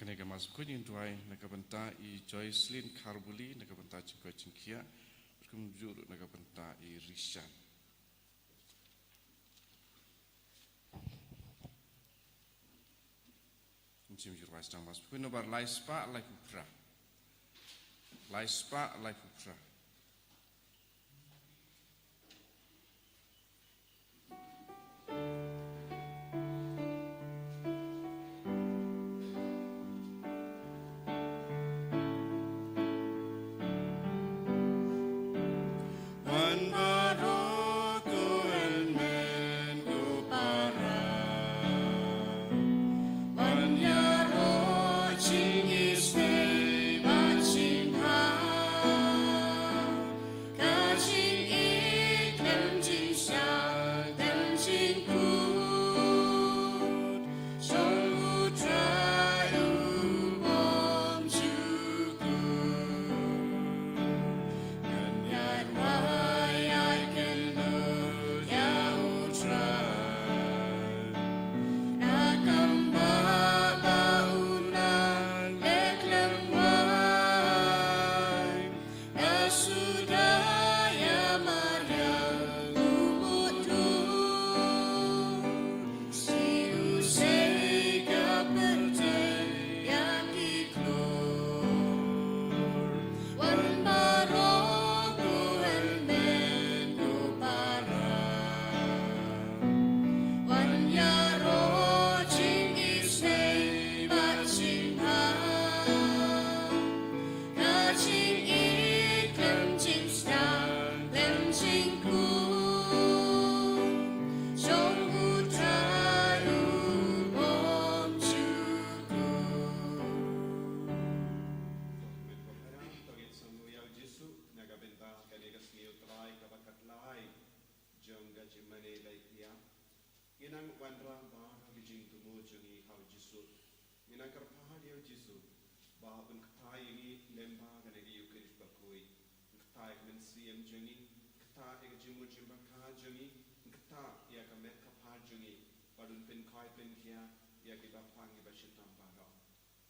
Kanega mas kunyin tuai nakabenta I Joycelyn Karbuli nakabenta cingkoi cingkia berkumjur nakabenta I Rishan. Mencim jur was jang mas kun nobar laispa laifupra. Laispa laifupra.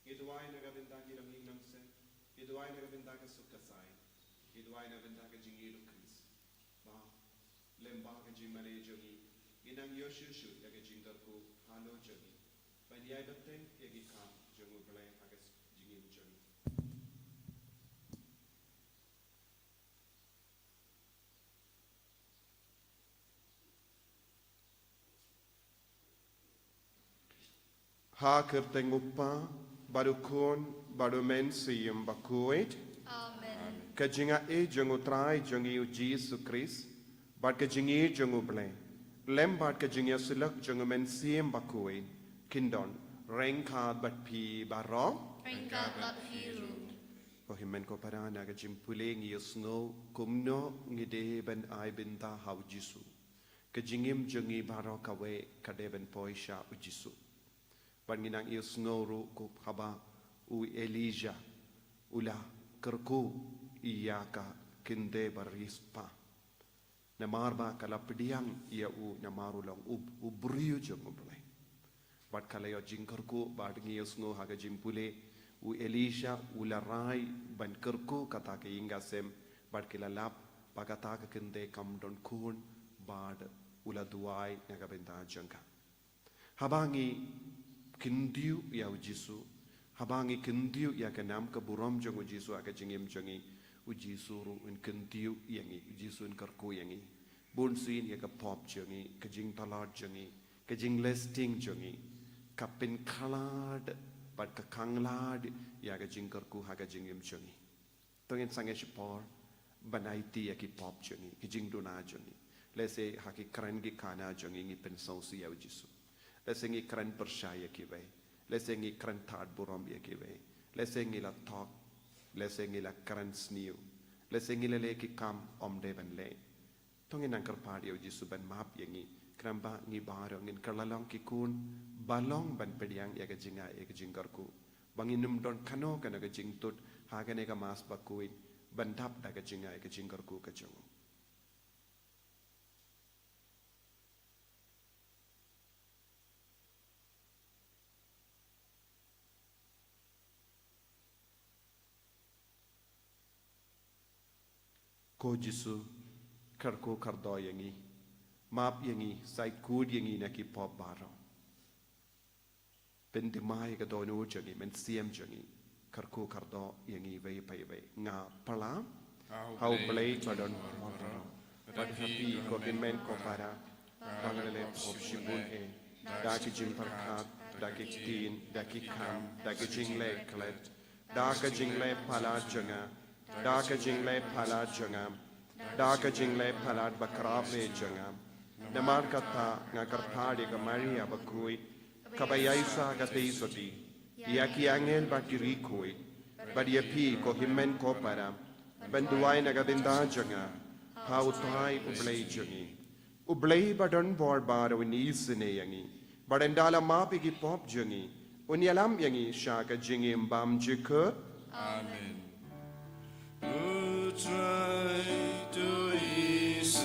Idwai nagabinda ki raming namse, idwai nagabinda ka sukasai, idwai nagabinda ka jingiru kris. Ba lemba ka jimane jogi, inang yoshushu ya ka jingar ko halo jogi. Banyai bateng ya ki kam jongu belai agas jingiru jogi. Ha kerteng upa baru kon baru men siyem bakuet. Amen. Kajinga jongu trai jongi Jesus Christ, bad kajingi jongu bleng. Lem bad kajinga sulak jongu men siyem bakuet. Kindon rengka bat pi baro. Rengka bat piru. Kohimen ko parana kajim puleng yusno kumno ngide ben ai binta hau jisu. Kajingim jongi baro kawe kadeben poisha ujisu. Panginang yusno ru ko haba u Elijah ula kerku iyaka kinde barispa namarba kala pediang ia u namarulong ubriu jomble bat kala yo jingkerku bat ngiyusno haga jimpule u Elisha ula rai ban kerku kata ke inga sem bat kila lap pakata ka kinde kam don kun bad ula duai naga benta jangka habangi kindiu ya ujisu habangi kendiu ya kenam ke buram jong ujisu aka jengim jongi ujisu ru un kendiu yangi ujisu un kerku yangi bunsin ya ke pop jongi ke jing talat jongi ke jing listing jongi kapin khalad pat ke kanglad ya ke jing kerku ha ke jengim jongi tongin sange shipor banaiti ya ki pop jongi ke jing duna jongi lese ha ki kran gi kana jongi ngi pen sausi ya ujisu lese ngi kran percaya ki bai lese ngi kran tad buram ya ki bai lese ngi la talk lese ngi la kran sniu lese ngi le ki kam om de ban le tongin nang kar padi ujisu ban map yangi kramba ngi baro ngin karlalong ki kun balong ban pediang ya ga jinga ya ga jingar ku banginum don kano kana ga jing tut ha ga ne ga mas bakuin ban tap da ga jinga ya ga jingar ku ka jongo ko jisu karko kardo yangi map yangi sai kud yangi na ki pop baro pen de mai ka do no jangi men siem jangi karko kardo yangi ve pai ve nga pala how play padon but happy ko kin men ko para pangale pop shibun e da ki jim parkhat da ki tin da ki kam da ki jingle klet da ka jingle pala janga da ka jingle pala janga da ka jingle pala bakra pe janga namar kata nga karthadi ka maria bakui kabayaisa ka teisoti ya ki angel bakiri koi badia pi ko himmen ko para banduai na gadinda janga pautai ublei jangi ublei badon bor baro nisne yangi badendala mapi ki pop jangi unyalam yangi shaka jingi mbam jikha Amen. Who try to ease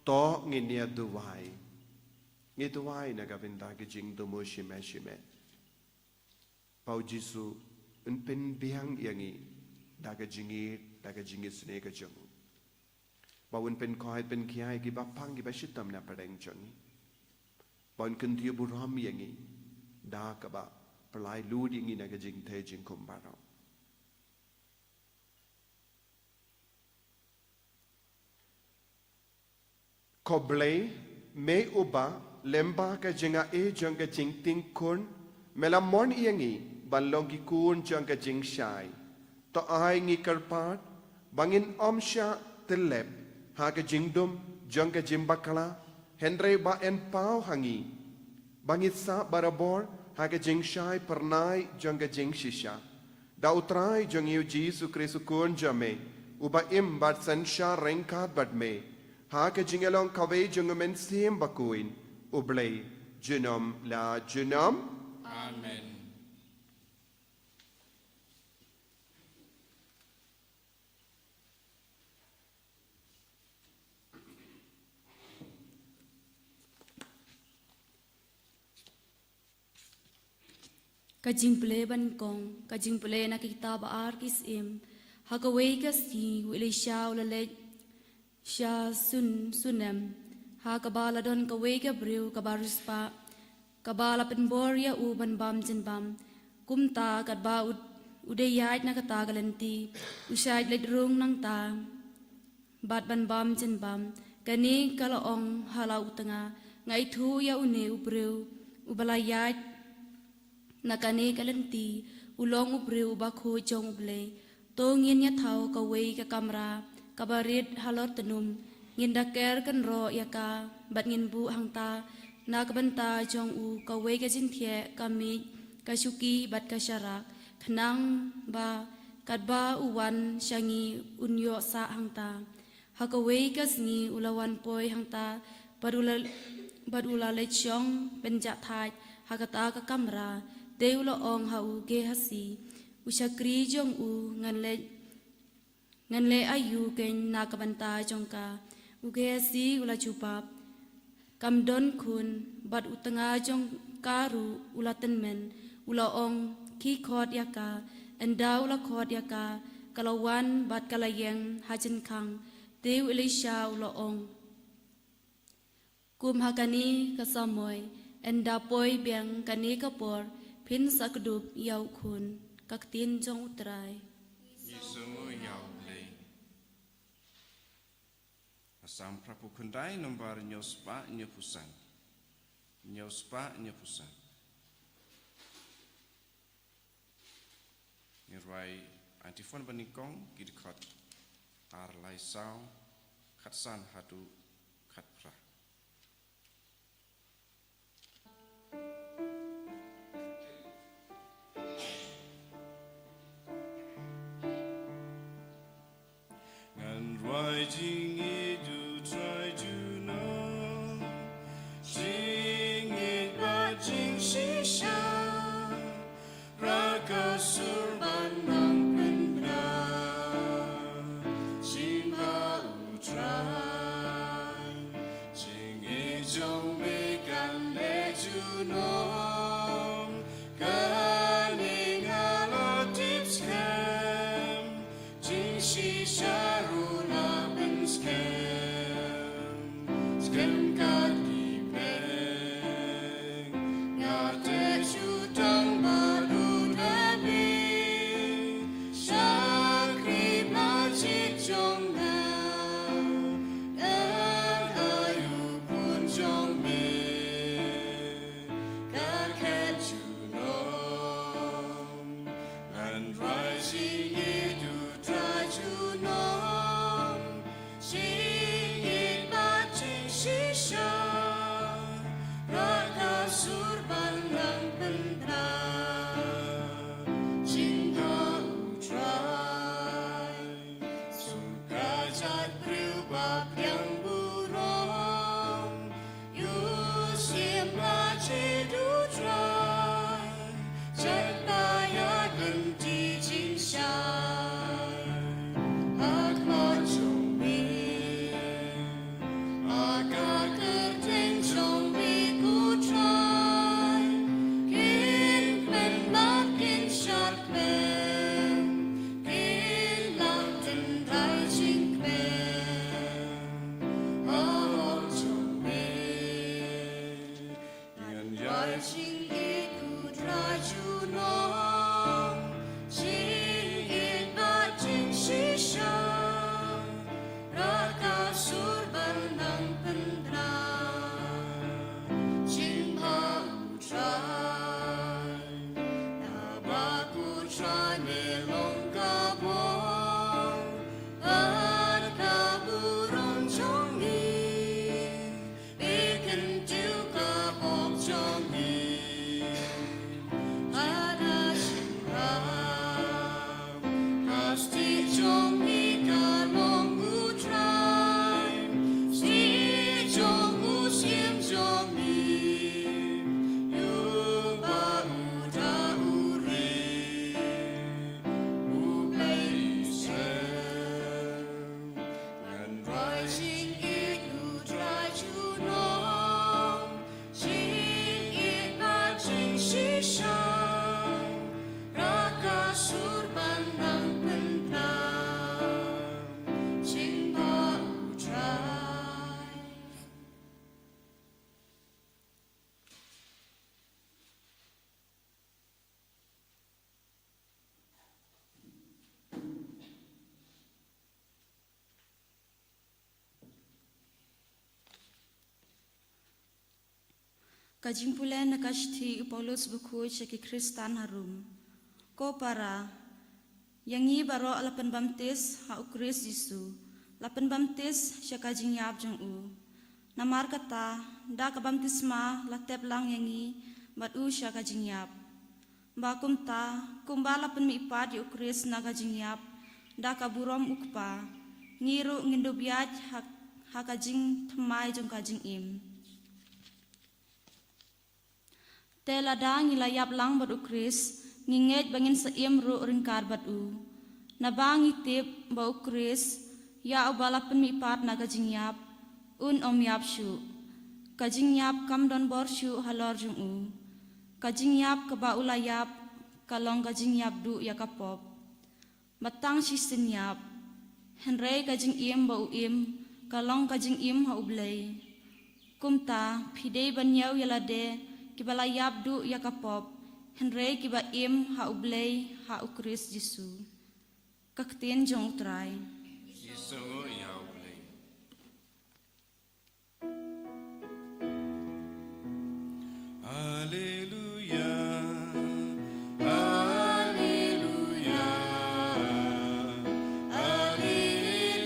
to nginia duwai na gavinda ke jing do mo shime pau jisu un pen biang yangi daga jingi sne ka jang ba un pen khoi pen khiai ki ba phang ki ba shitam na padeng jang bon kun thi bu ram yangi da ka ba plai lu ding na ka jing the jing kum ba ro Koblei me uba lemba ka jinga jong ka jing ting kun melam mon iangi ban long ki kun jong ka jing shai to ai ngi karpat bangin omsha telep ha ka jingdum jong ka jimbakala henry ba en pau hangi bangit sa barabor ha ka jing shai pernai jong ka jing shisha da utrai jong yu Jesu Kristu kun jame uba im bat sansha rengkat bat me ha ka jingalong kawe jong men sim bakuin ublay junom la junom Amen. Kajing pele ban kong, kajing pele na kita baar kis im, hakaway kasi wili siya ulale siya sunem, hakabala don kaway kabriw kabarus pa, kabala penborya uban bam jen bam, kumta kat ba udayat na katagalanti, usayad ledrung nang ta, bat ban bam jen bam, kani kalaong halaw tanga, ngay tu ya une ubriw, ubalayat, nakane kalanti ulong ubre ubakho jong uble to ngin ya thau ka wei ka kamra ka barit halor tenum ngin daker kan ro ya ka bat ngin bu hangta na ka banta jong u ka wei ka jin thie ka mi ka shuki bat ka sharak thnang ba kat ba uwan shangi unyo sa hangta ha ka wei ka sngi ulawan poi hangta badula le chong benja thai ha ka ta ka kamra Deu lo ong hau ge hasi usakri jong u ngan le ayu ken nakabanta jong ka uge hasi ula chupap kam don kun bat utanga jong karu ulaten men ula ong ki khot yaka enda ula khot yaka kalawan bat kalayeng hajen kang deu elisha ula ong kum hakani kasamoy enda poi biang kani kapor Pin sakdup yau kun kaktin jong utrai. Yesumu yau lei. Asam prapu kundai nombar nyospa nyepusan. Nyospa nyepusan. Nirwai antifon banikong kidikot arlai sao katsan hadu katpra. Why jing it do try to know jing it ba jing shi sha raka surban nang pendra jing ba u try jing it jong me kan le to know kan alo tips cam jing shi sha do try. 下。Kajing pula nakashti Paulus buku ceki Kristan harum. Ko para yangi baro alapan baptis ha ukris Yesu. Lapan baptis siya kajing yab jang u. Namar kata da ka baptisma latep lang yangi bat u siya kajing yab. Ba kumta kumba lapan mi ipad di ukris na kajing yab da ka burom ukpa ngiru ngindu biaj ha kajing thamai jang kajing im. Tela da ngilayap lang bat ukris nginget bangin sa ru ringkar bat u. Nabang itip ba ukris ya ubalapan mi pat na kajingyap om yap syu. Kajingyap kam don bor syu halor jung u. Kajingyap kaba ulayap kalong kajingyap du ya kapop. Matang sisin yap. Henry kajing im ba uim kalong kajing im ha ublay. Kumta pidei banyaw yalade kibala yap du ya kapop. Henry kiba im ha ublay ha ukris Yesu. Kaktin jong utray. Yesu ya ulay. Hallelujah, Hallelujah, Hallelujah.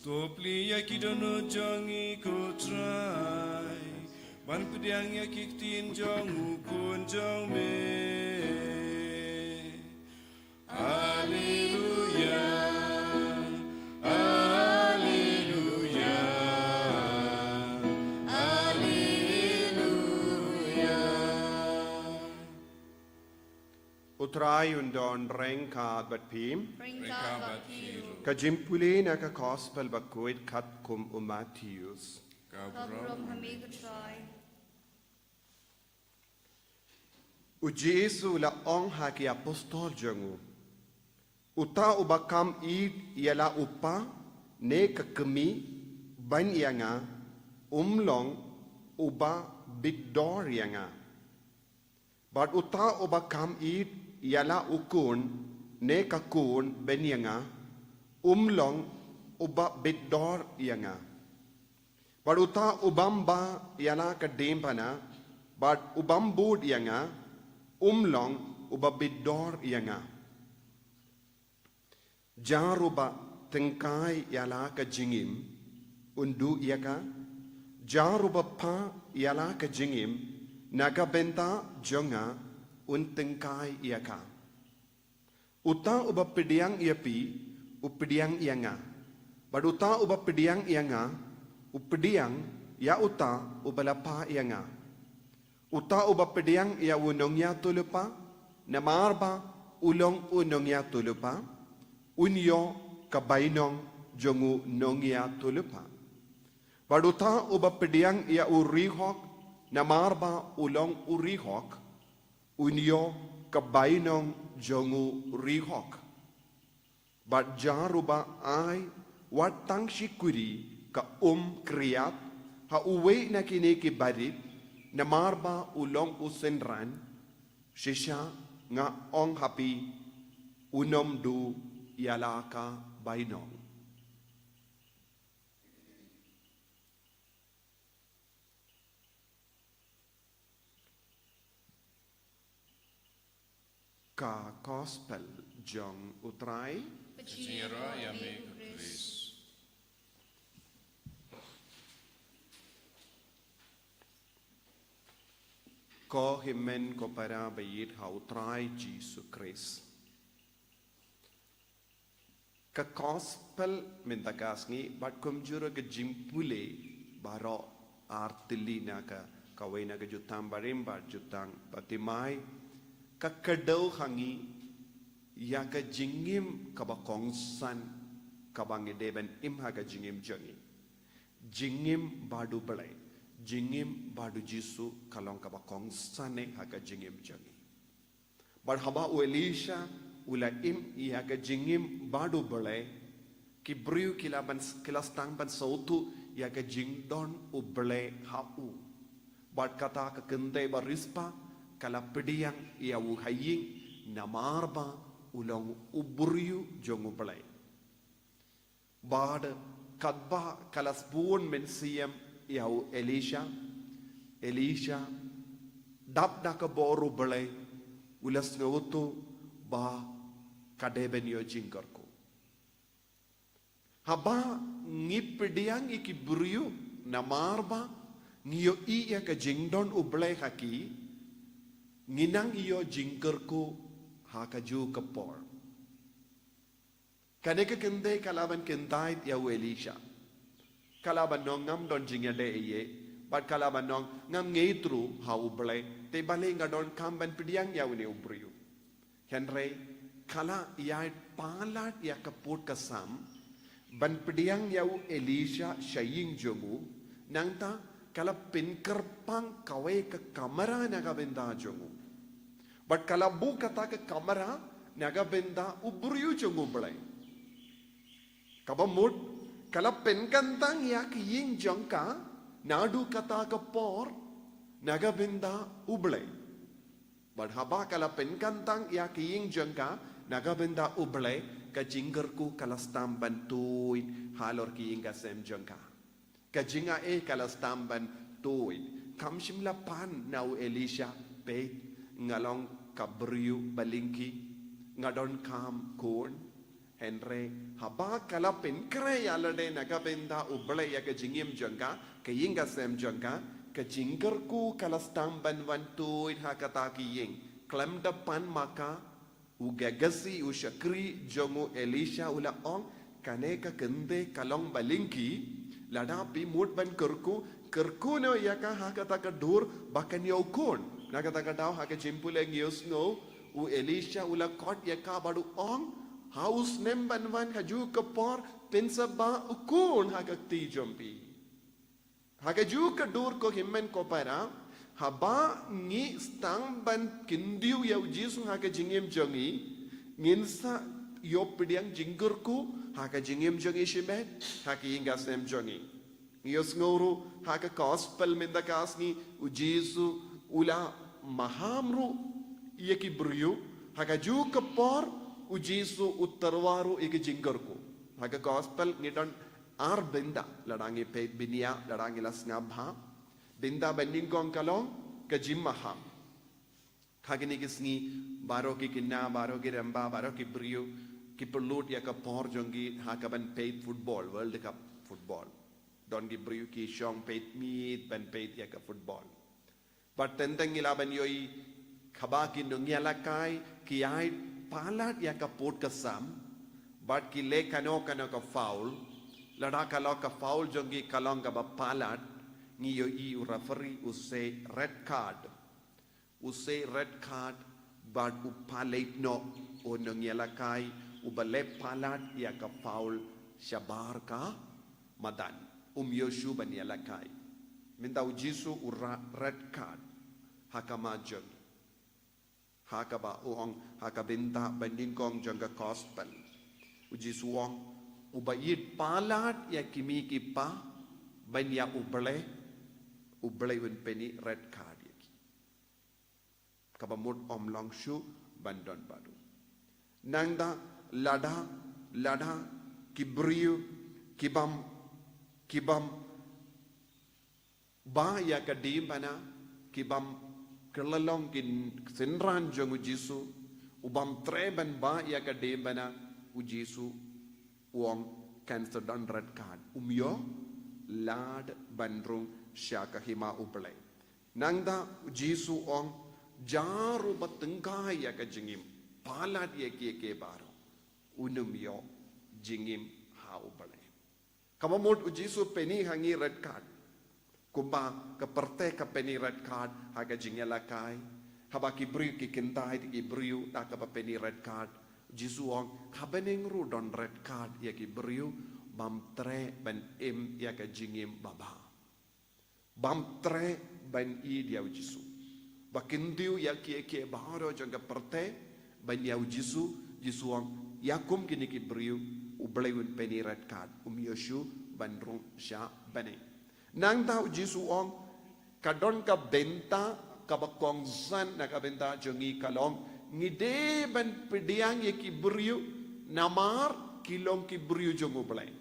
Topli yakidono jongi ko try. Ban pediang yakiktin jong ukun jong me. Utray undon rengka bat pim. Ringka Bakiru. Kajimpuli na ka gospel bakuit kat kum Matthews. Kabrom Hamigu Troy. Ujesu la ong haki apostol jangu. Uta ubakam yala upa ne kakemi ban yanga umlong uba bigdor yanga. But uta ubakam yala ukun ne kakun ben yanga umlong uba bigdor yanga. But uta ubamba yala kadempana but ubambud yanga umlong uba bigdor yanga. Jaruba tengkai yala ka jingim undu yaka jaruba pa yala ka jingim naga benta jonga un tengkai yaka uta uba pediang yapi upediang yanga baduta uba pediang yanga upediang ya uta ubalapa yanga uta uba pediang ya unong ya tulupa namarba ulong unong ya tulupa unyo kabainong jongu nongya tulupa. Baduta uba pediang ya urihok namarba ulong urihok unyo kabainong jongu rihok. Bad jaruba ay watang shikuri ka kriyat ha uwe na kiniki barit namarba ulong usenran shisha nga ong hapi unom du yalaka bainong. Ka gospel jong utray Jira yame Chris. ko himen ko para bayit ha utray Jesus Christ. Ka gospel mintakas but kumjura ka jimpule baro artilina ka kawena ka jutang barimba jutang patimay ka kadaw hangi ya ka jingim ka bakongsan ka bangideben imha ka jingim jangi jingim badu balay jingim badu jisu kalong ka bakongsan ha ka jingim jangi but haba u Elisha ula iya ka jingim badu balay ki briu kilastang ban sautu ya ka jingdon u balay hau bad kata ka kente barispa kala pediang iya u haying namarba ulong ubriu jongu balay bad kadba kalas buon men siyam yau Elisha dap da ka boru belai ulas ngautu ba kadeben yo jingkarku haba ngipidiang ikiburiu namarba ngiyo iya ka jingdon ublay haki nginang iyo jingkarku hakaju kapor kaneka kende kalaban kentait yau Elisha kalaban nong ngam don jingade iye but kalaban nong ngam ngeitru ha ublay te bale ngadon kamban pidiang yau ne ubriu henry kala iya palat ya kaput kasam ban pidiang yau Elisha shaying jomu nangta kala pinkerpang kawe ke kamera naga benda jomu but kala bu kata ke kamera naga benda ubriu jomu belai kabamut kala penkantang ya ke ying jongka nadu kata ke por naga benda ublay but haba kala penkantang ya ke ying jongka naga benda ublay ka jinggerku kala stam bantuin halor ki ying kasem jongka ka jinga kala stam bantuin kam shimla pan nau Elisha pe ngalong kabriu balingki ngadon kam kon henry haba kala penkre yalade naga benda ublay ya ka jingim jongka ka ying kasem jongka ka jinggerku kala stam bantuin hakata ki ying klam depan maka ugagasi usyakri jongo Elisha ula ong kaneka kende kalong balingki lada pi mut ban kerku no yaka hakata ka dur bakan yaukon nakata ka daw haka jimpuleng yusno u Elisha ula kot yaka badu ong house nem banwan haju kapor pensaba ukon haka ti jompi haka ju ka dur ko himmen ko para haba ngi stang ban kindiu yau jisu haka jingim jongi nginsa yo pidiang jinggerku haka jingim jongi shimet haka ingasem jongi yos ngoro haka gospel minda kasni u jisu ula mahamru yeki briu haka ju kapor u jisu uttarwaru iki jinggerku haka gospel ngidon ar benda ladangi pe binia ladangi las ngabha binda banding kong kalong ka jimmaham kagini kisni baro ki kinna baro ki ramba baro ki brio ki perlut ya ka por jongi hakaban paid football world cup football don ki brio ki shong paid meet ban paid ya ka football but tentang ilaban yoi khaba ki nungyala kai ki ai palat ya ka pot ka sam but ki le kano ka foul lada kalo ka foul jongi kalong ka ba palat ngiyo i referee use red card but upalate no o nangyala kai ubale palat ya ka foul shabar ka madan yoshu banyala kai minta ujisu ura red card hakama jong hakaba uong hakabinta bandingkong jangga gospel ujisu uong ubayid palat ya kimi kipa banya ublay un penny red card yaki kabamut omlong shu bandon badu nangda lada kibriu kibam ba ya kadim bana kibam kelalong kin senran jong ujisu ubam treban ba ya kadim bana ujisu uong cancer don red card umyo lad bandrung syaka hima ublay nangda jisu ong jaru batengkai ya ka jingim palat ya ke baro unum yo jingim ha ublay kamamot jisu peni hangi red card kumba ka perte ka peni red card ha ka jingela kai haba ki bri ki kentai ki briu da ka peni red card jisu ong habeneng ru don red card ya ki briu bam tre ban em ya ka jingim baba bam tre ban i dia jisu bakindiu ya ke baharo janga perte ban ya jisu ang yakum kini ki briu ublay un peni red card yoshu ban rung sha bane nang tau jisu ang kadon ka benta ka bakong san na ka benta jongi kalong ngide ban pidiang ye ki briu namar kilong ki briu jong ublay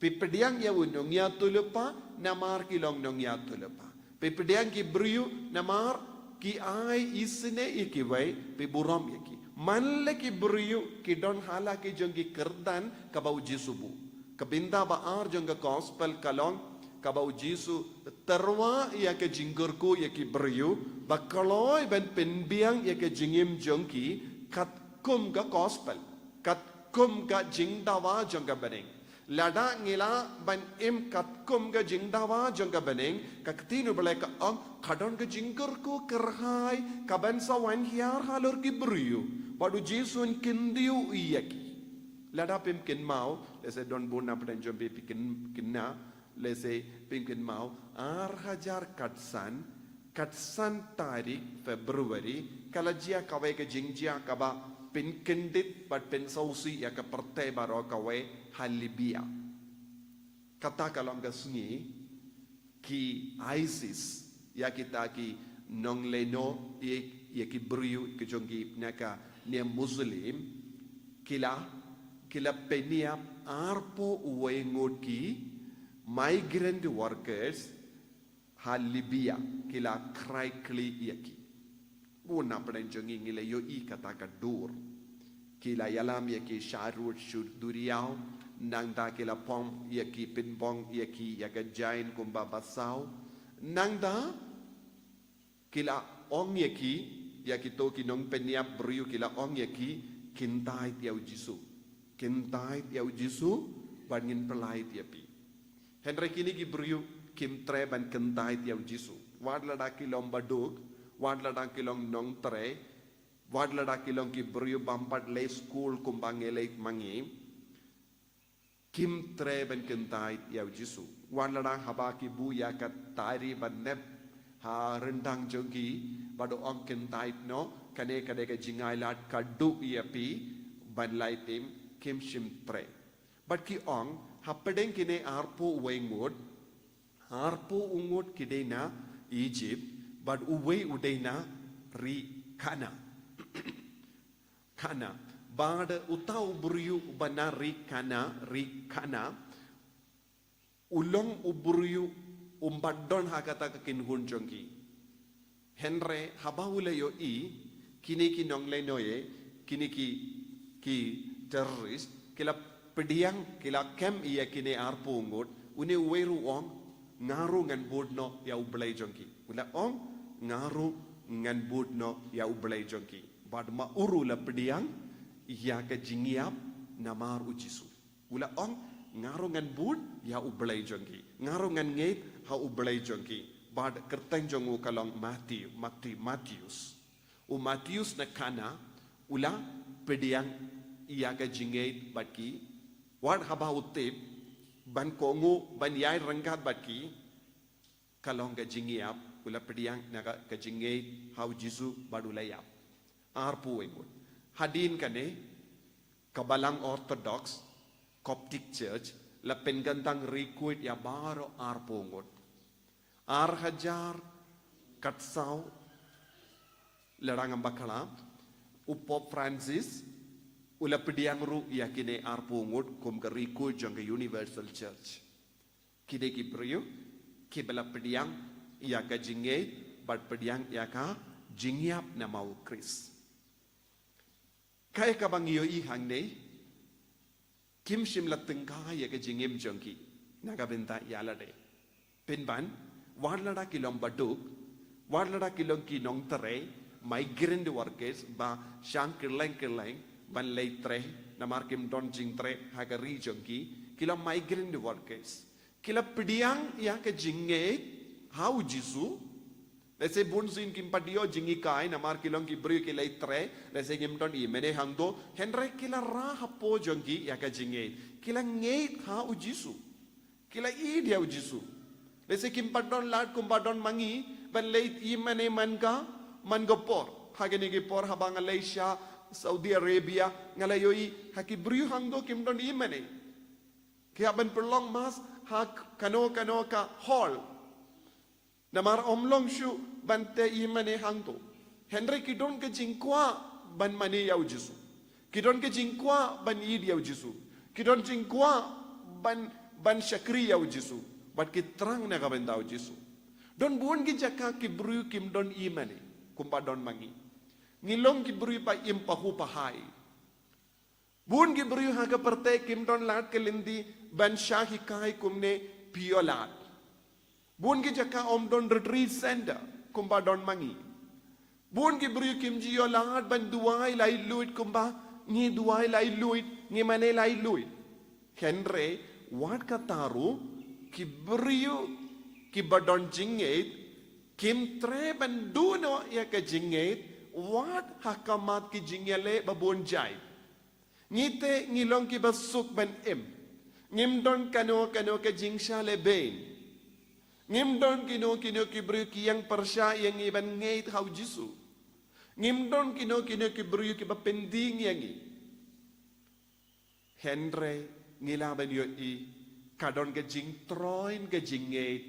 Pipediang ya unong ya tulupa namar kilong nong ya tulupa. Pipediang ki briu namar ki ai isne ikiwai piburam yaki. Manle ki briu ki don hala ki jongi kerdan kabau jisubu. Kabinda baar jonga gospel kalong kabau jisu terwa ya ke jinggerku ya ki briu bakaloi ben penbiang ya ke jingim jongki kat kum ga gospel kat kum ga jingdawa jonga beneng. Lada ngila ban im kat kum ga jingdawa jonga beneng kaktinu balai ka ang kadon ga jinggerku kerhai kaban sawan hiar halur ki briu padu jisun kindiu iyaki. Lada pim kin mau lese don buna pen jombe pikin kinna lese pim kin mau hajar katsan tarik Februari kalajia kawe ke jingjia kaba pin kendit but pin sausi ya ke partai baro kawe halibia kata kalong ga sungi ki ISIS ya kita ki nong leno ya ki briu ke jongi naka ne muslim kila peniap arpo uwengot ki migrant workers ha Libya kila kraikli yaki buna pren jongi ngile yo I kata ka dur kila yalam yaki sharut shud duriao nangda kila pom yaki pinbong yaki yaga jain kumba basau nangda kila ong yaki toki nong peniap briu kila ong yaki kintai tiau jisu kintai tiau jisu bangin pelai tiapi Henry kini ki briu kim tre ban kintai tiau jisu wad lada kilong baduk wad lada kilong nong tre wad lada kilong ki briu bampat le school kumbang ele mangi kim tre ban kintai tiau jisu wad lada haba ki bu ya kat tari ban nep ha rendang jogi bado ong kintai no kane kade ka jingai lat kadu iapi ban lai tim kim shim tre but ki ong hapedeng kine arpo wengut harpo ungut kidena Egypt but uwe udena ri kana kana bad utau buriu bana ri kana ulong uburiu umbadon hakata kin hunjongi Henry habaule yo I kini ki nongle noye kini ki terrorist kila pediang kila kem iya kini arpo ungut une uweru ong ngaru ngan budno ya ublay jonki ula ong ngaru ngan budno ya ublay jonki bad ma uru la pediang ya ka jingiap namar ujisu ula ong ngaru ngan bud ya ublay jonki ngaru ngan ngeit ha ublay jonki bad kerteng jongu kalong Matthews Matthews na kana ula pediang ya ka jingeit batki wad haba utip ban kongu ban yai rangkat batki kalong ka jingiap ula pediang naga ka jingei hau jisu badulayap arpu wengut hadin kane kabalang Orthodox Coptic Church la pengantang requit ya baro arpu wengut hajar katsau larang bakala upop Francis ula pediang ru yakine arpu wengut kum ka requit jong Universal Church kide ki priyo kibala pediang ya ka jingei bat pediang ya ka jingiap na mau Chris kai ka bang yo I hang nei kim shim la tengka ya ka jingim jongki naga benta ya la de pinban warlada kilom baduk warlada kilom ki nong tare migrant workers ba shang kirleng ban lei tre namar kim don jing tre ha ka ri jongki kilom migrant workers kila pediang ya ke jinge hau jisu lese bunsin kim padio jingi kai namar kilong ki bri ki lei tre lese kim don I mene hangdo henry kila ra hapo jongi ya ke jinge kila ngei hau jisu kila I dia jisu lese kim padon lat kum padon mangi ban lei I mene man gopor hageni ki por habang Malaysia Saudi Arabia ngalayoi haki bri hangdo kim don I mene kaya ban perlong mas hak kano ka hall namar omlong shu bante imane hangto Henry kidon ke jingkwa ban mane yau jisu kidon ke jingkwa ban yid yau jisu kidon jingkwa ban ban syakriya ujisu bat ki terang na kabenda ujisu don buon ki jaka ki bru kim don imani kumpa don mangi ngilong ki bru pa im pahu pahai buon ki bru ha ka perte kim don lat ke lindi ban shahi kai kumne piolat buon ki jaka om don retreat center kumpa don mangi buon ki bru kim ji yo lat ban duai lai luit kumpa ngi duai lai luit ngi mane lai luit henre wat ka taru ki bru ki badon jinget kim treban duno ya ka jinget wat hakamat ki jingele babon jai ngite ngilong ki basuk ban ngim don kano ka jingsha le ben ngim don kino ki bru ki yang persya yang iban ngeit hau jisu ngim don kino ki bru ki bapending yangi henre ngilaban yo i kadon ke jing troin ke jingeit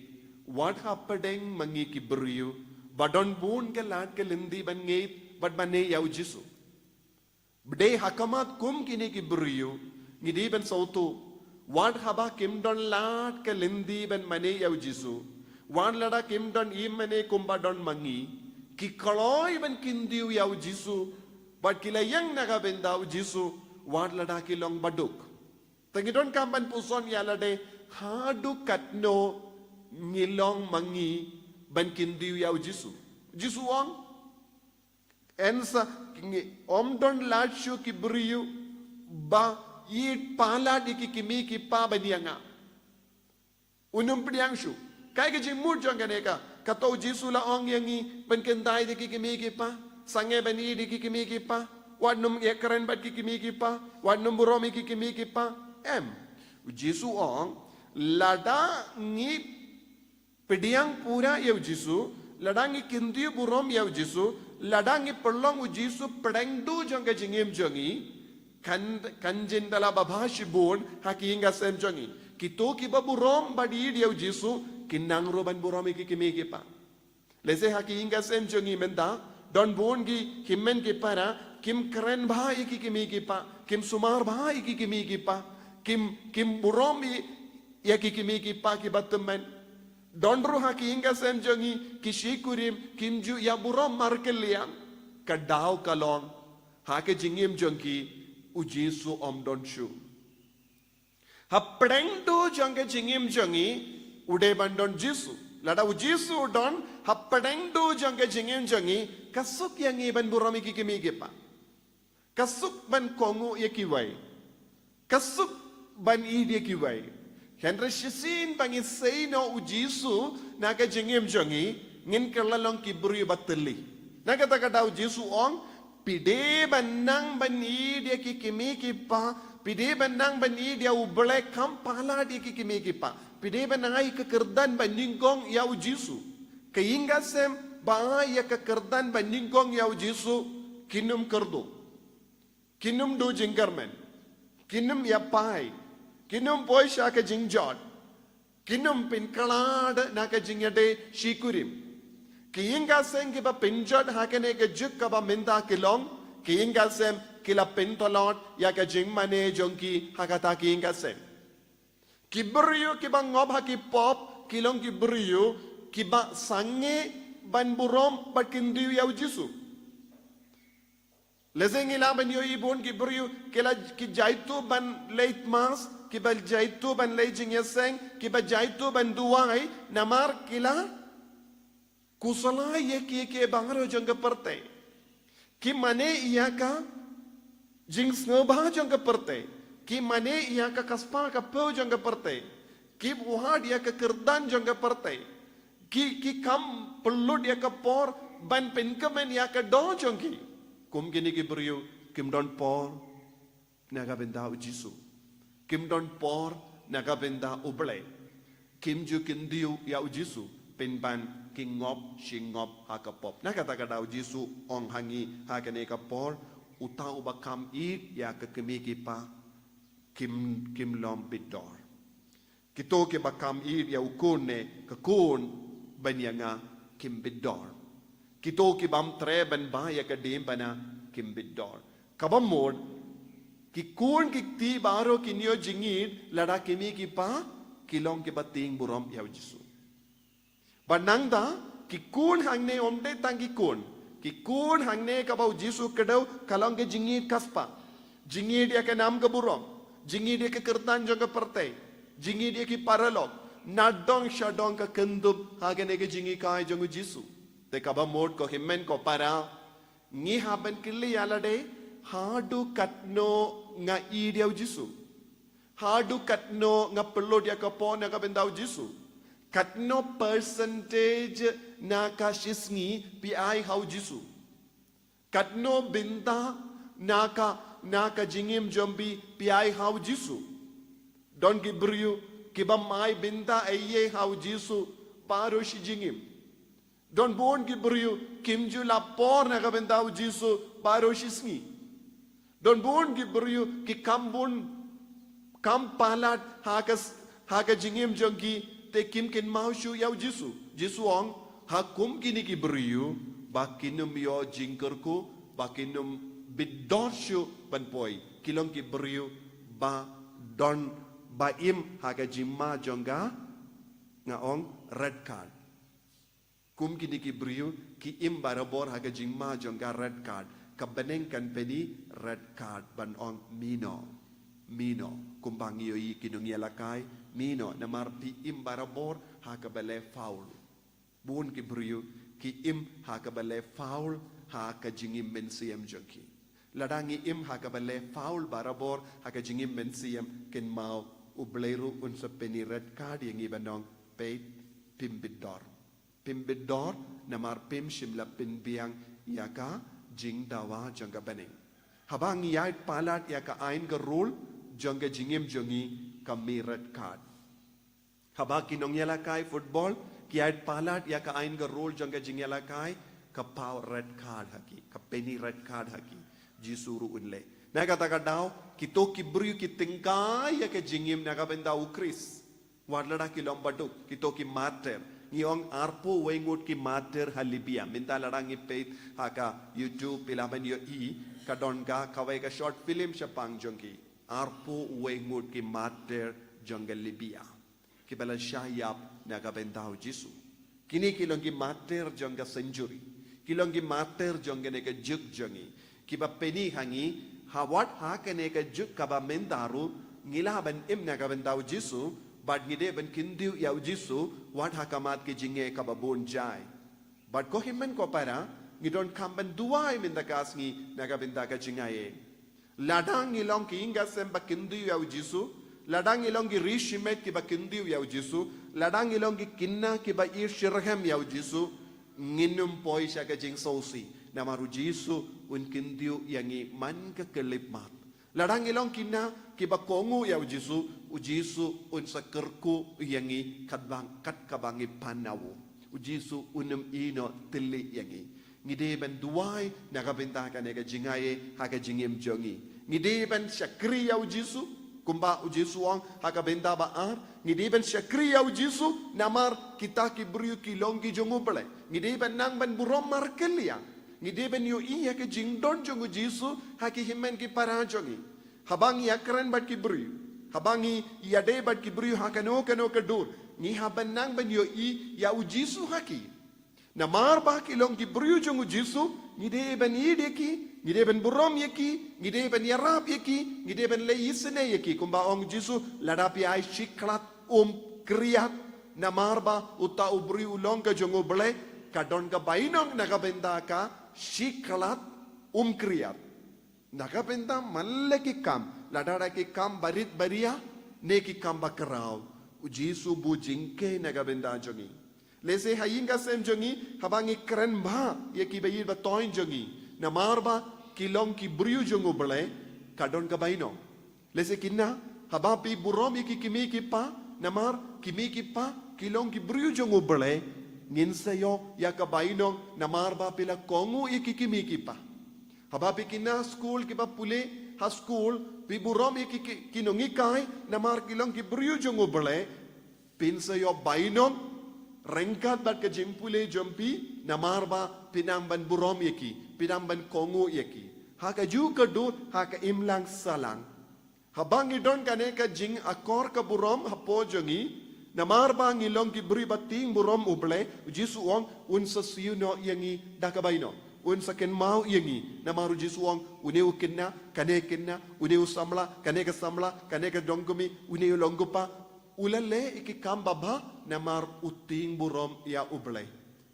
what happened mangi ki bru badon bun ke lat ke lindi ban ngeit bad bane yau jisu bde hakamat kum kini ki bru ngidi ban sautu what haba kim don lat ke lindi ban mane yau jisu wan lada kim don imane kumba don mangi ki kaloi ban kindiu yau jisu bad kilayang naga bendau jisu wan lada ki long baduk tangidon kamban puson yalade hadu katno ngilong mangi ban kindiu yau jisu jisu ong ensa om don lachu ki bru ba yit pala diki kimi ki pa banianga unum priangshu kai ke jimur janganeka kato jisu la ong yangi ban kendai diki kimi ki pa sange bani diki kimi ki pa wadnum ye keren bat ki kimi ki pa wadnum buromi ki kimi ki pa jisu ong lada ngi pediang pura yau jisu ladangi kindiu burom yau jisu ladangi perlong jisu pedengdu jangga jingim jangi kanjin dala babashi bon hakinga sem jangi kito ki baburom badi yau jisu kinang roban burom ki kimi ki pa lese hakinga sem jangi menda don bon gi himmen ki para kim keren bhai ki kimi ki pa kim sumar bhai ki kimi ki pa kim burom ya ki kimi ki pa ki batman Dondro haki inga sem jangi kishi kurim kimju ya buram markeliam kadau kalong hake jingim jangi ujisu om donshu hapdeng do janga jingim jangi ude bandon jisu lada ujisu don hapdeng do janga jingim jangi kasuk yang iban buram iki kimi gepa kasuk ban kongu yakiwai kasuk ban idi yakiwai Henry Shisin pangi say no ujisu naga jingim jangi ngin kerlalong kibru bateli naga takada ujisu ong pide banang bani dia kikimi kipa pide banang bani dia uble kam pala dia kikimi kipa pide banang ai kekerdan bandingkong ya ujisu keinga sem ba ya kekerdan bandingkong ya ujisu kinum kerdo kinum do jinggarmen kinum ya pai kinum poisha ka jingjot kinum pin kalad na ka jingyade shikurim kiyinga sem ki ba pinjot hakane ke juk ka ba minda kilong kiyinga sem kila pintolot ya ka jingmane jongki hakata kiyinga sem kibrio ki ba ngob haki pop kilong kibrio ki ba sange ban burom bakindiu ya ujisu lezengi la ban yo ibon kibrio kila ki jaitu ban late mas kiba jaitu ban lejing yaseng kiba jaitu ban duai namar kila kusala ye ke bangaro jangga perte ki mane iya ka jing snobha jangga perte ki mane iya ka kaspa ka po jangga perte ki buhad iya ka kerdan jangga perte ki kam perlu dia ka por ban penkamen iya ka do jangki kum gini ki brio kim don por naga benda ujisu kim don por naga benda uble kim ju kindiu ya ujisu penban kingop shingop hakapop naga takada ujisu ong hangi hakane ka por utau bakam I ya ka kemi kipa kim lom bidor kito ke bakam I ya ukune ka kun banyanga kim bidor kito ke bam tre ban ba ya ka dim bana kim bidor kabam mod ki kun ki ti baro ki nyo jingid lada kimi ki pa kilong ki bating burom yaw Jisu. Banang da ki kun hang ne omde tang ki kun hang ne ka bau Jisu kedau kalong ke jingi kaspa. Jingi dia ke nam ke burom. Jingi dia ke kertan jong ke partai. Jingi dia ki paralog. Nadong shadong ka kendum hagene ke jingi kai jong Jisu. Te ka ba mod ko himmen ko para ngi haben kili yalade hadu katno nga idiaw Jisu. Hadu katno nga perlo dia ka po na ka bendau Jisu. Katno percentage na ka shisngi pi ai hau Jisu. Katno binta na ka jingim jombi pi ai hau Jisu. Don gibriu kiba mai binta aye hau Jisu paro shi jingim. Don bon gibriu kimju la por na ka bendau Jisu paro shisngi. Don bon gibriu ki kambun kam palat haka jingim jongi te kim kin mau shu yau Jisu ong hakum kini ki beriu bakinum yo jingkerku bakinum bidor shu panpoi kilong ki beriu ba don ba im haka jimma jonga nga ong red card kum kini ki beriu ki im barabor haka jimma jonga red card kabeneng kan peni red card ban ong mino kumbang yoi kinung yalakai mino namar pi im barabor hakabale foul bun ki briu ki im hakabale foul haka jingim mensiam jonki ladangi im hakabale foul barabor haka jingim mensiam ken mau ubleru unsa peni red card yang ibanong pay pimbidor namar pim shimla pin biang yaka jing dawa jangka bening habang yait palat yaka ain ga rule jangka jingim jongi kami red card. Haba kinong yalakai football kiait palat ya ka ain ga role jangka jing yalakai ka pau red card haki ka penny red card haki jisuru unle. Na kata ka daw kito kibru ki tingkai ya ka jingim na ka benda ukris. Wadlada ki lombaduk kito ki mater. Ngiyong arpo wengut ki mater halibia minta ladang ipet haka YouTube pilaban yo kadon ka kawai ka short film syapang jongki. Arpo wengut ki mater janggal Libya. Kibala syayap na kabentao Jisu. Kini kilong ki mater jangga century. Kilong ki mater jangga neka juk jangi. Kiba peni hangi hawat haka neka juk kaba mentaru ngila ban im na kabentao Jisu. Bad ngide ban kindiu yau Jisu wat hakamat ki jinge kaba bon jai. Bad ko himmen ko para ngidon kamban duai mindakas ngi na kabenta ka jingaye. Ladang ilong ki inga semba kindiu yau Jisu. Ladang ilong ki rishimet ki ba kindiu yau Jisu. Ladang ilong ki kinna ki ba irshirhem yau Jisu. Nginum poi siya ka jing sosi. Namaru Jisu un kindiu yangi man ka kelipmat. Ladang ilong kinna ki ba kongu yau Jisu. Ujisu un sa kerku yangi kat kabangi panawu. Ujisu unum ino tili yangi. Ngide ben duai nakabenta ka nega jingaye haka jingim jongi. Ngide ben syakri yau Jisu kumba Jisu ang haka benta baar. Ngide ben syakri yau Jisu namar kita ki beriu ki longi jongu pele. Ngide ben nang ben burom markelia. Ngide ben yo iya ke jingdon jongu Jisu haki himen ki para jongi. Habangi yakren bat ki beriu. Habangi yade bat ki beriu haka no kedur. Ni haban nang ben yo i yau Jisu haki. Na marba kilong ki beriu jongu Jisu, ngide ben yeki, ngide ben burom yeki, ngide ben yarap yeki, ngide ben leisene yeki. Kumba ong Jisu ladapi ai shiklat kriyat. Na marba uta uberiu long ka jongu bele, kadon ka bainong nakabenda ka shiklat kriyat. Nakabenda malle ki kam, ladara ki kam barit baria, ne ki kam bakarao. Jisu bu jingke nakabenda jongi. Lese hayinga sem jongi habangi keren ba ye ki bayi ba toin jongi na marba kilong ki briu jongo bele kadon ka baino lese kinna habapi burom ye ki kimi ki pa na mar kimi ki pa kilong ki briu jongo bele ngin sayo ya ka baino na marba pila kongu ye ki kimi ki pa habapi kinna school ki ba pule ha school pi burom ye ki kinongi kai na mar kilong ki briu jongo bele pin sayo baino Rengkat bat ke jimpule jompi namarba pinamban burom yeki pinamban kongo yeki haka ju kedur haka imlang salang habang idon kane ka jing akor ka burom hapo jongi Namar bang ilong ki beri bating burom uble Jisu ong unsa siuno yangi dakabaino. Unsa ken mau yangi namaru Jisu ong uneu kenna kanekenna uneu samla kaneka samla kaneka dongkumi uneu longgupa ulale iki kambaba namar uting burom ya uble.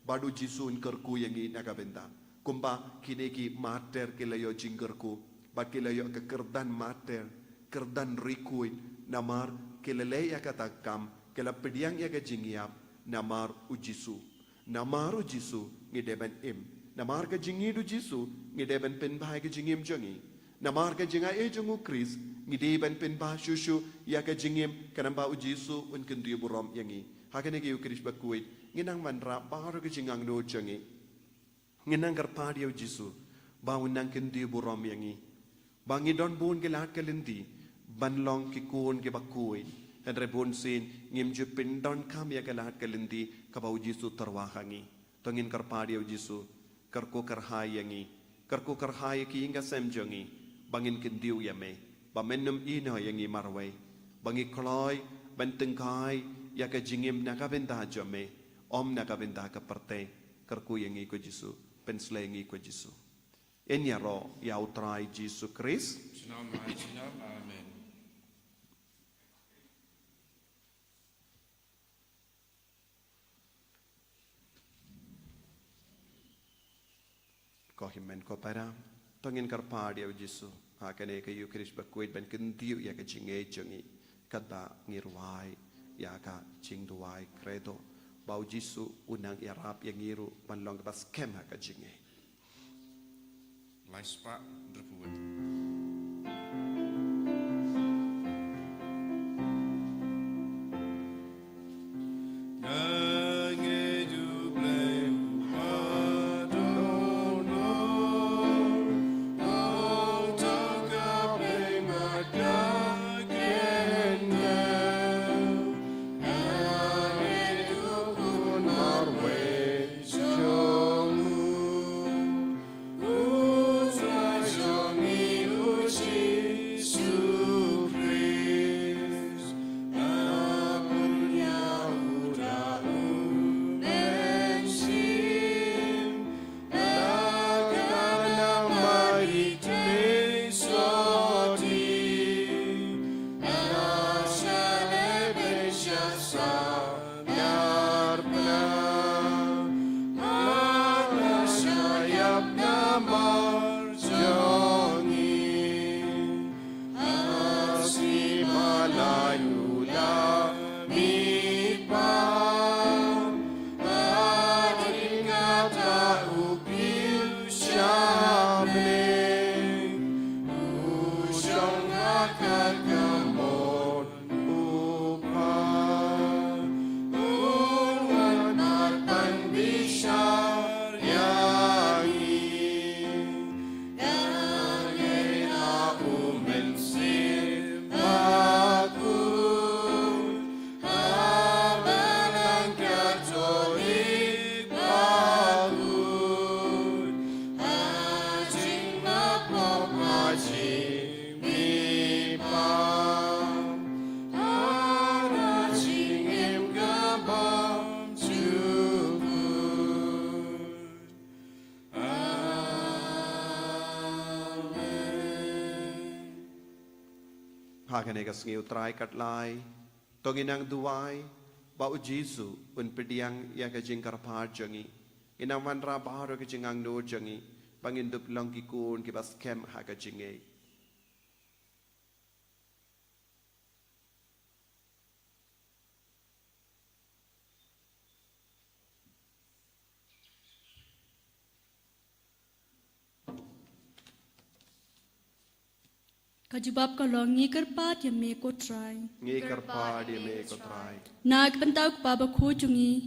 Badu Jisu kerku yangi nakabenda. Kumba kineki mater kilayo jingkerku. Bakilayo kekerdan mater kerdan rikuin namar kilale ya katakam kila pediang ya ke jingiap namar ujisu namar ujisu ngideben im namar ke jingidu jisu ngideben penbah ke jingim jangi namar ke jinga e jungu kris ngideben penbah shushu ya ke jingim kanamba ujisu un kendu burom yangi hakane ke ukris bakuit nginang manra baru ke jingang do jangi nginang karpadi ujisu bawunang kendu burom yangi bangi don bun ke lat kalindi banlong ki kun ke bakui andre bun sin ngim ju pindon kam ya ke lat kalindi ka bau Jisu terwahangi tongin karpadi Jisu karko karhai yangi karko karhai ki inga semjongi bangin kendiu ya me bamenum ino yangi marwai bangi kloi bentengkai ya ke jingim nakabenda jome om nakabenda ka parte karku yangi ko Jisu penslengi ko Jisu Enya ro ya utrai Jisu Kris. Amen. Ko himen ko para tongin karpadi au Jisu. Hakane ka yu Kris bakuit ben kentiu ya ka jinge jangi kada ngirwai ya ka jingduai credo. Bau Jisu unang irap yang ngiru manlong bas kem ha ka jinge. Laispa berbuat. Hakane ka sengi utrai katlai tonginang duai bau Jisu un pediang ya ka jingkar par jangi inang manra baru ka jingang no jangi bangin dup long ki kun ki bas kem ha ka jinge Kajubab ka long ngi karpat ya me ko try. ngi karpa dia me ko trai Nag bantau pa ba ko jungi.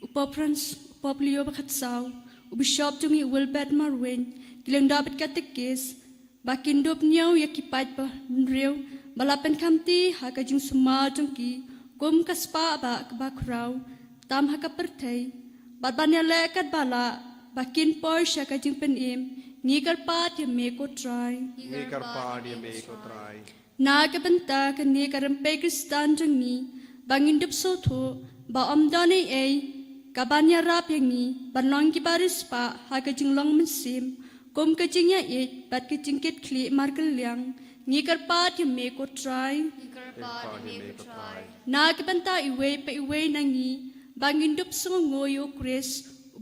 Upopranz upoplio ba khatsaw. Ubishop jungi Wilbert Marwen. Gilang dapat katekes. Bakin dop niyaw ya kipat pa nrew. Balapan kamti ha ka jung suma jungki. Kum kaspa ba kraw. Tam ha ka pertay. Badbanya lekat bala. Bakin Porsche ka jung penim. Ngi karpat ya me ko try. ngi karpa dia me ko trai Na ka banta ka ni karampe kristan jungi. bangin dup so thu ba om doni ei kabanya rap yangi ban long ki baris pa ha ka jing long min sim kom ka jing ya it bat ka jing ket kli mar ka liang ngi kar pa ti me ko try Ikarpa ni me ko try. na ka banta iwe pa iwe nangi bangin dup so ngoyo kris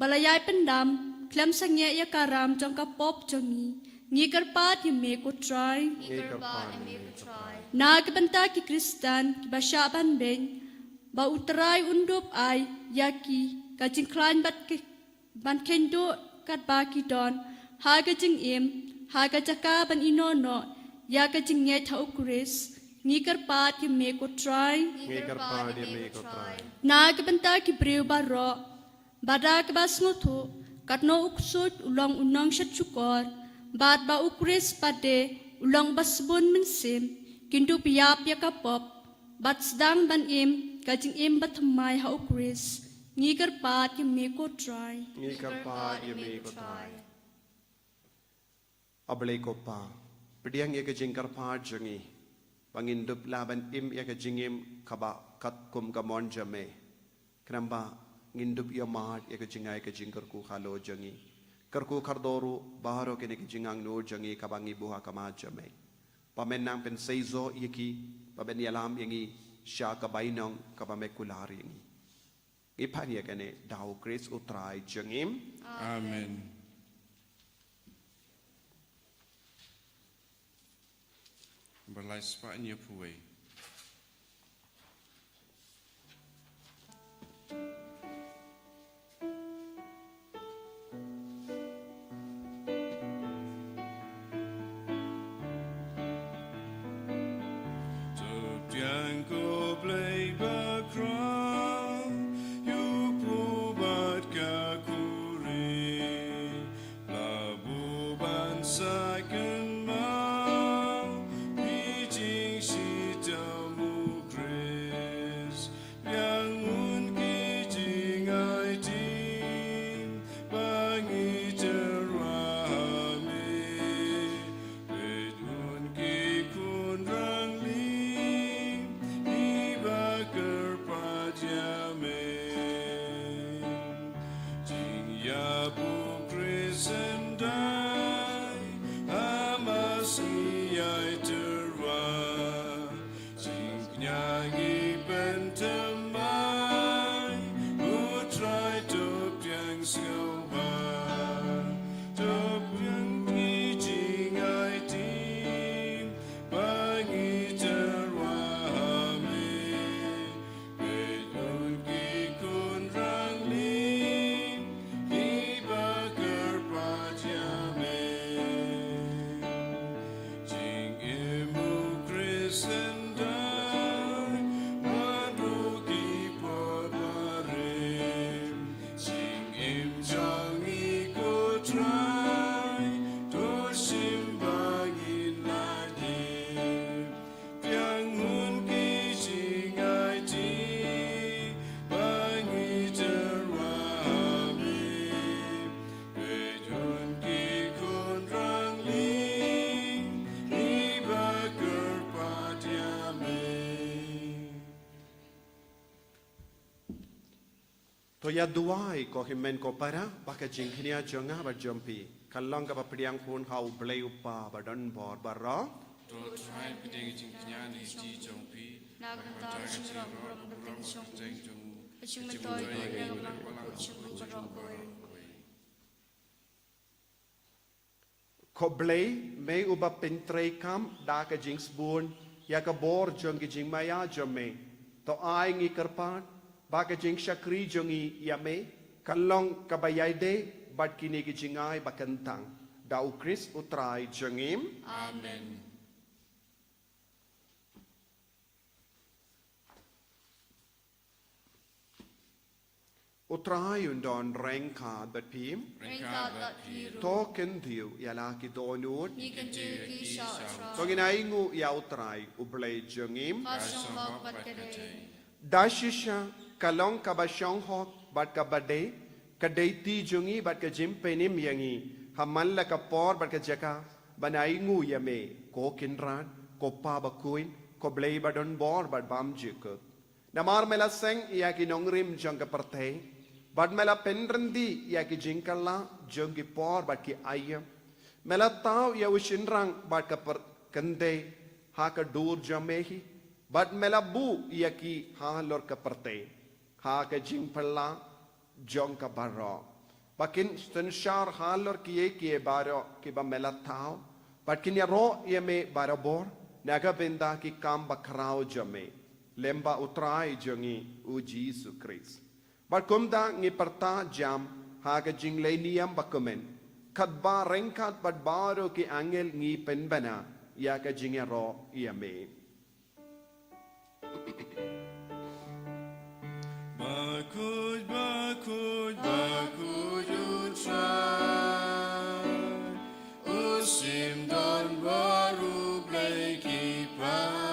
balayai pendam klam sangya ya karam jong ka pop jongi ngi kar pa ti me ko try Ikarpa ni me ko try. na ka banta ki kristan ki basha ban ben ba utrai undup ai yaki ka jing klan bat ki ban kendo kat ba ki don ha ka jing em ha ka jaka ban ino no ya ka jing nge thau kris ngi kar pa ti me ko try Ikarpa ni me ko try. na ka banta ki breu ba ro bada ka bas ngotho kat no uksut ulong unong shat chukor bat ba ukris pade ulong basbon min sim kintu piyap ya ka pop bat sedang ban im kajing im bat mai ha ukris ngi kar pa ti me ko try Ngi ka pa ye me ko try. Ablay ko pa. Pediang ye ka jing kar pa jangi. Bangin dup laban im ye ka jingim kaba kat kum ka mon jame. Kenamba ngindup ya mat ye ka jingai ka jingkar ku khalo jangi. Karku kardoru baharo kene ka jingang no jangi kabangi buha kama jame. Pamen nang pen seizo yeki paben yalam yangi sha ka bainong ka pamekulari yangi. Ipan ye kene dau kris utrai jangim. Amen. Berlai sepak ni puai. Yang ko play background, you pubat kakuri, labu bansa kenma, bijing sitamu kris, yang unki jing ai tim, bangi terahami, bedun ki kun rangli. Toya duai ko himen ko para baka jingkhnia jonga ba jompi kallang ka papriang phun hau blei upa ba don bor barra To try piding jing knya ni ji jong pi. Naganta singrong rom da pensong. Jeng jong. Pachung matoy ko yang lang ko chung barok ko. ko blei me uba pentrei kam da ka jingsbun ya ka bor jong ki jing maya jome to ai ngi karpan ba ka jing shakri jongi ya me kalong ka bayai de bat kini ki jingai bakantang da ukris utrai jongim Amen. utrai undon rengka bat pim Ringka dat piru. token thiu ya la ki donut Ni kan ju ki sha tra. so ginai ngu ya utrai ublei jongim Pasong hok bat kade. dashisha kalong ka ba shong hok bat ka bade ka deiti jungi bat ka jim penim yangi hamal la ka por bat ka jaka banai ngu yame ko kinran ko pa ba kuin ko blei ba don bor bat bam jikut Namar mela seng ia ki nongrim jong ke pertei. Bad mela penrendi ia ki jingkala jong ki por bad ki ayam. Mela tau ia ushinrang bad ke kende ha ke dur jamehi. Bad mela bu ia ki ha lor ke pertei. Ha ke jingpala jong ke baro. Bakin stenshar ha lor ki baro ki ba mela tau. Bad kinya ro ia me baro bor. Naga benda ki kam bakrao jame. Lemba utrai jongi u Jesus Christ. But kumda ngi perta jam haga jinglay niyam bakumen. Kadba rengkat bad baro ki angel ngi penbana ya ka jingero iyame. Bakuj, bakuj, bakuj utrai. Usim don baru play kipan.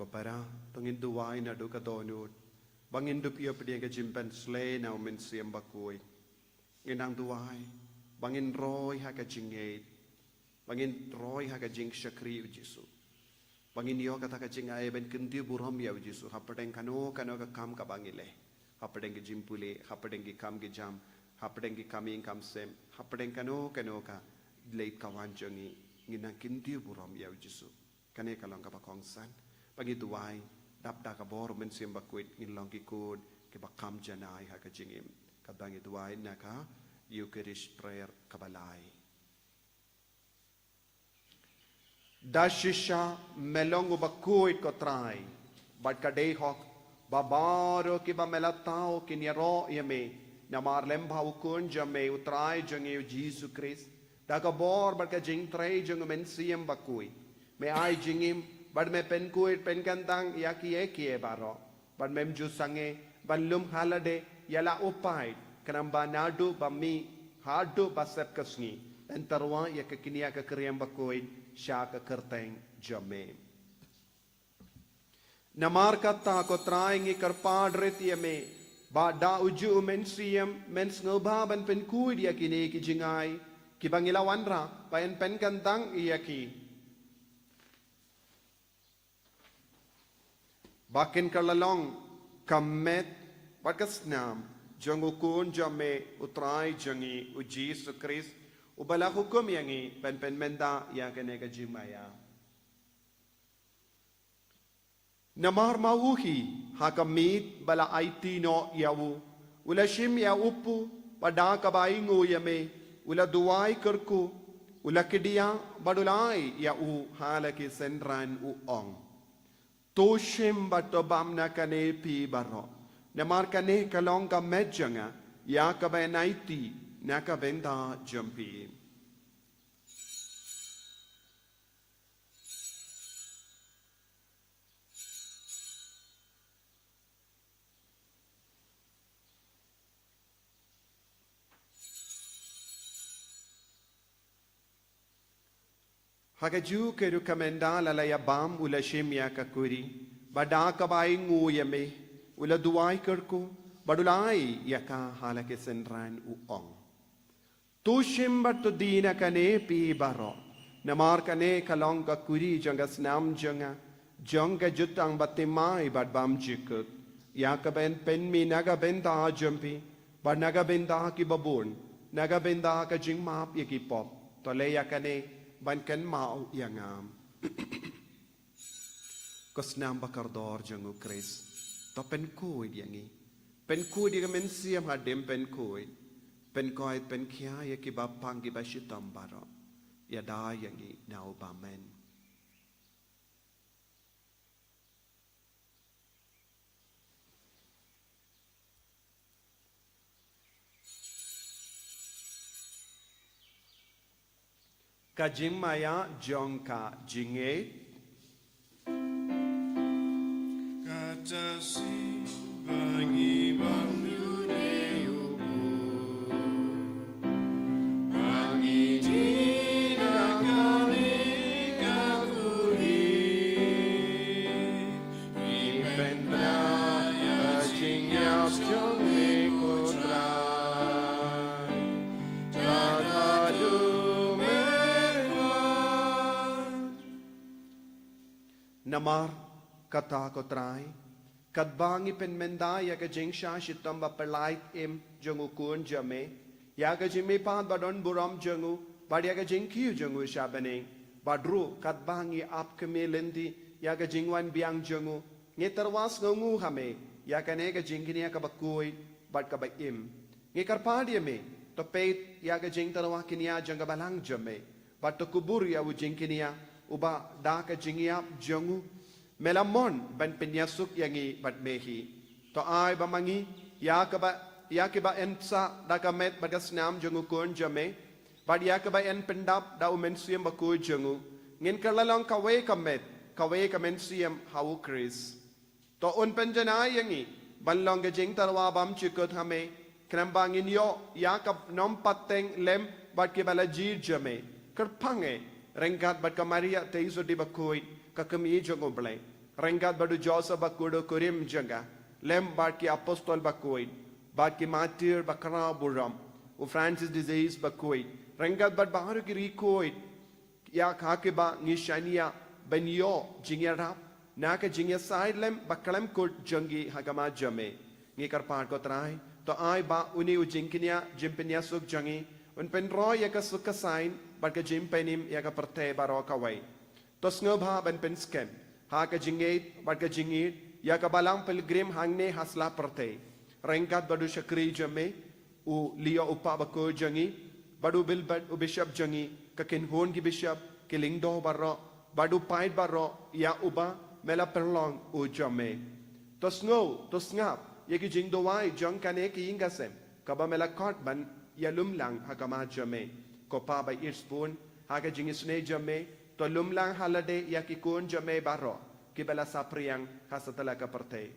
Para tungin duway na do kadonod bangin do piyo pedi ka jimpen slay na umin siyam bakoy nginang duway bangin roy ha ka jingate bangin roy ha ka jing shakri u Jesu bangin yo kata ka jing ay ben kendi buram ya u Jesu hapadeng kano ka kam ka bangile hapadeng ki jimpule hapadeng ki kam ki jam hapadeng ki kaming kam sem hapadeng kano ka late kawan jongi nginang kendi buram ya u Jesu kane kalong ka bakongsan Pagituway, dapda ka bor men siyang bakwit ngilong kikod kibakam janay ha ka jingim. Kabangituway na ka Eucharist prayer kabalay. Dashisha melong ubakwit ko try. Bad ka dayhok, babaro kiba melatao kinyaro yame. Namar lemba ukun jame utray jangi Jesus Christ. Daga bor bad ka jing tray jang men siyang bakwit. May ay jingim. Bad me pen kuit pen kantang ya kie baro. Bad mem jusange banlum halade yala upay kanamba nadu bami hadu basep kasngi. Entarwa ya kekinia ke kriam bakuin sya ke kerteng jame. Namar kata ko traingi karpadret yame ba da uju men siem men ngobaban pen kuit ya kini ki jingai ki bangilawan ra paen pen kantang ya ki. Bakin kalalong kamet bakas nam jangukun jame utrai jangi u Jesus Christ ubala hukum yangi pen menda yang kene ka jimaya namar mauhi hakamit bala aitino yawu ula shim ya upu pada kabaingu yame ula duai kerku ula kidia badulai ya u halaki senran u ong Toshim batobam na kane pi baro. Namar kane kalong ka medjanga ya ka benaiti na ka benda jampi. Hagaju keru kamenda lalaya bam ula shemya kakuri bada kabai ngu yame ula duai kerku badulai yaka halake senran uong tu shimbat tu dina kane pi baro namar kane kalong kakuri jangas nam janga janga jutang batimai bad bam jikut yaka ben penmi naga benda jampi bad naga benda ki babun naga benda ka jingmap yakipop tole yakane ban kan mau yangam kosnam bakardor jangu Chris topen ko yangi เป็นคู่ดีกับเมนเซียมหาเดมเป็นคู่เป็นคอยเป็นขี้ยากิบาพังกิบาชิตอมบารออย่าได้อย่างนี้นาวบาเมนกะจิงมายาจงกะจิงเอ Katasi bagi bandu deuku bagi tidak kami kaguri Ipendra jingya jong ikutrai Jagadu Namar kata ko try kadbangi pen menda ya ka jingsha shitam ba perlait im jongu kun jame ya ka jimi pan badon buram jongu badia ka jingkiu jongu shabane badru kadbangi ap ke melendi ya ka jingwan biang jongu nge terwas ngongu hame ya ka ne ka jingkinia ka bakui bad ka ba im nge karpadia me to peit ya ka jing terwa kinia janga balang jame bad to kubur ya u jingkinia uba da ka jingiap jongu melamon ban penyasuk yangi bat mehi to ai bamangi ya ke ba ensa da ka met bat snam jongu kon jame bad ya ke ba en pendap da umen siam ba ko jongu ngin kalalong kawe ka men siam hau kris to un penjana yangi ban long ge jing tarwa bam chikot hame kram bangin yo ya ka nom pateng lem bat ke bala jir jame kerpange Rengkat bat kamaria teiso di bakoi kakami jongo blai. Rengkat badu Joseph bakudo kurim janga. Lem bat ki apostol bakoi. Bat ki martyr bakara buram. U Francis disease bakoi. Rengkat bat baharu ki rikoi. Ya kake ba ngishania benyo jingyarap. Naka jingya side lem bakalam kut jangi hagama jame. Ngikar part ko try. To ai ba uni u jingkinia jimpinia suk jangi. Un pen roy ya ka suka sign. Bat ka jim penim ya ka perte baro kawai. Tos ngobha ban pen scam. Ha ka jingait bat ka jingit ya ka balang pilgrim hangne hasla perte. Rengkat badu shakri jame u liyo upa bako jangi badu bilbat u bishop jangi ka kinhon ki bishop ki lingdo baro badu pait baro ya uba mela perlong u jame. Tos ngap ya ki jingdo wai jang kane ki ingasem ka ba mela kot ban ya lumlang hakama jame. Kopa by Earspun, Haga Jingisne Jame, to Lumlang Halade Yakikun Jame Baro, Kibela Sapriang, Hasatalaka Perte.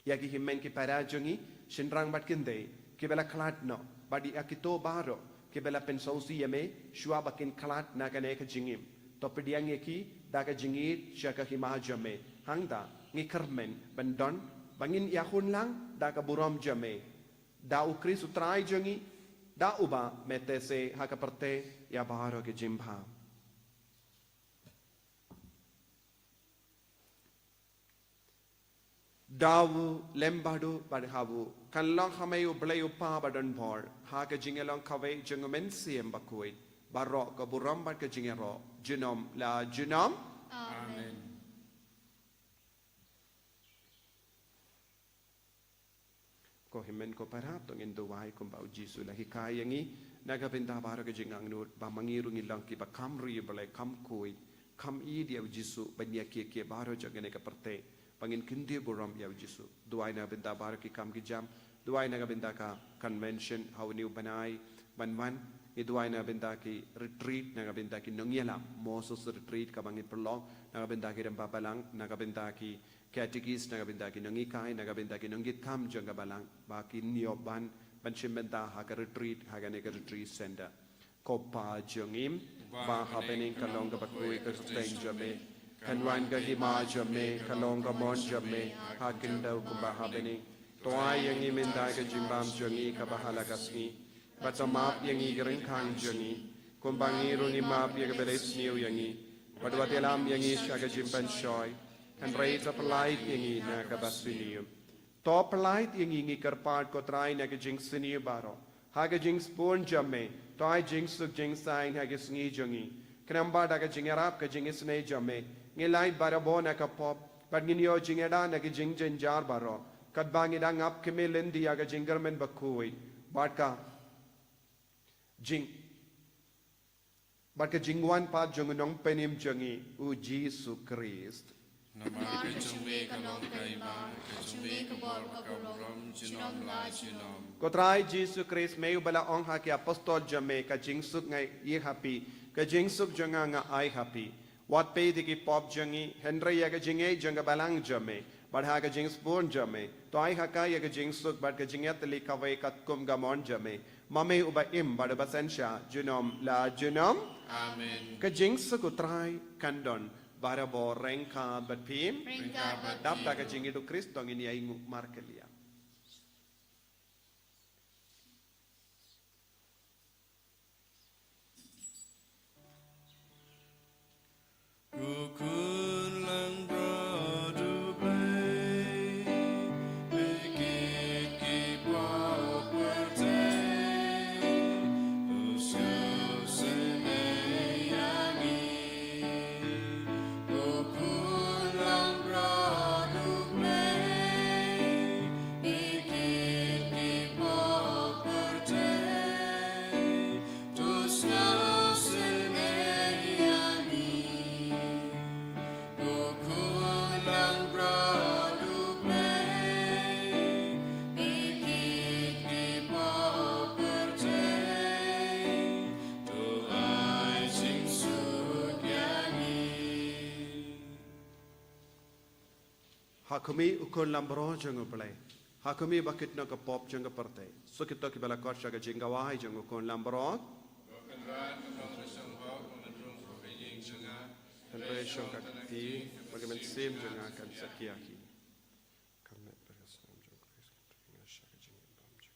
Yaki Himenki Parajongi, Shinrang Batkinde, Kibela Klatno, Badi Akito Baro, Kibela Pensosi Yame, Shuabakin Klat Naganeka Jingim, Topediang Yaki, Daga Jingit, Shaka Hima Jame, Hangda, Nikermen, Bandon, Bangin Yahun Lang, Daga Buram Jame, Dau Kris Utrai Jongi, Da uba metese hakaperte ya baharo ke jimbha. Dawu lembadu badhawu kanlong hamayu blayu pa badan bor ha ke jingelong kawe jengumen siem bakui baro ke buram bad ke jingero jinom la jinom Amen. Ko himen ko parap tong indo wai ko ba Jesu la hikayangi naga benda bara ke jingang nur ba mangirungi lang ki ba kamri balai kam koi kam i dia Jesu banya ke baro jagane ka perte pangin kindi buram ya Jesu duai na benda bara ki kam ki jam duai naga benda ka convention how new banai banwan i duai na benda ki retreat naga benda ki nongyala Moses retreat ka bangin perlong naga benda ki rempa balang naga benda ki Catechist nagabinda ki nangikai nagabinda ki nangit kam janga balang baki nioban banchimbenta haga retreat haga nega retreat center kopa jangim ba happening kalonga bakui kasteng jame kanwan ga hima jame kalonga mon jame hakinda kumba happening toa yangi menda ga jimbam jangi kabahala kasni batamap yangi gering kang jangi kumbangi runi map yaga beres niu yangi wadwatelam yangi shaga jimban shoy and raise up a light yangi na kabasinium. Top light yangi ngi karpart ko try na ka jing siniu baro. Haga jing spoon jamme. Toy jing suk jing sign haga sngi jangi. Kanamba da ka jing arap ka jing isne jamme. Ngi light barabo na ka pop. But nginyo jing eda na ka jing jar baro. kat bangi dangap kemelen dia ga jinggermen bakui barka jing barka jingwan pa jongnong penim jongi u Jesu Christ Nama kecumi kalong kaima, kecumi kebor kaburom, jinom la jinom. Kotrai Jesu Christ meu bala ong ha ke apostol jame ka jingsuk ngai ye happy ka jingsuk jonga nga ai happy wat pe de ki pop jongi Henry ya ka jinge jonga balang jame badha ka jings born jame to ai ha ka ya ka jingsuk bad ka jinget li ka vai kat kum gamon jame mame uba im bad basensha jinom la jinom Amen. ka jingsuk utrai kandon bara bo rengka bat pim Ringka bat dap ta ka jingi do Christ dong ini ai markelia Rukun lang produk play, bikin kipau percaya, usul senayangi. Rukun lang produk play, bikin kipau percaya, usul senayangi. Kulang produk play, bikin kipau percaya, doa sing sugyani. Hakumi ukun lambro jeng play. Hakumi bakit na ka pop jeng perte. So kita ki bala kor shaga jeng gawai jeng ukun lambro. Henry shong ka ti bagaimana sim jeng akan sakiaki. Kami berasam jeng Christ dengan shaga jeng bam jeng.